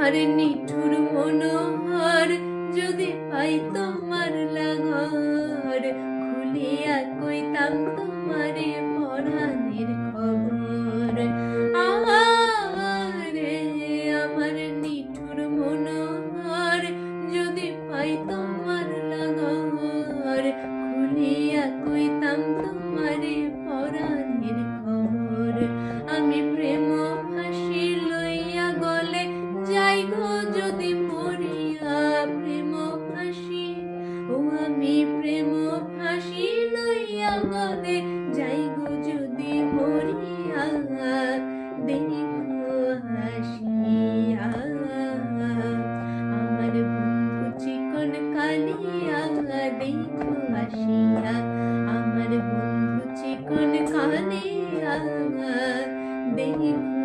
আমার নিঠুর মনোহর যদি পাই তোমার লাগর, খুলিয়া কইতাম তোমারে পরাণের খবর। আরে আমার নিঠুর মনোহর যদি পাই তোমার লাগর, খুলিয়া কইতাম তোমারে পরাণের খবর। আমি প্রেম ফাঁসি লইয়া গলে যাই গো যদি মরিয়া, প্রেম ফাঁসি, ও আমি প্রেম ফাঁসি লইয়া গলে যাই গো যদি মরিয়া, দেখো হাসিয়া আমার বন্ধু চিকন কালিয়া, দেখো হাসিয়া আমার বন্ধু চিকন কালিয়া, দেখো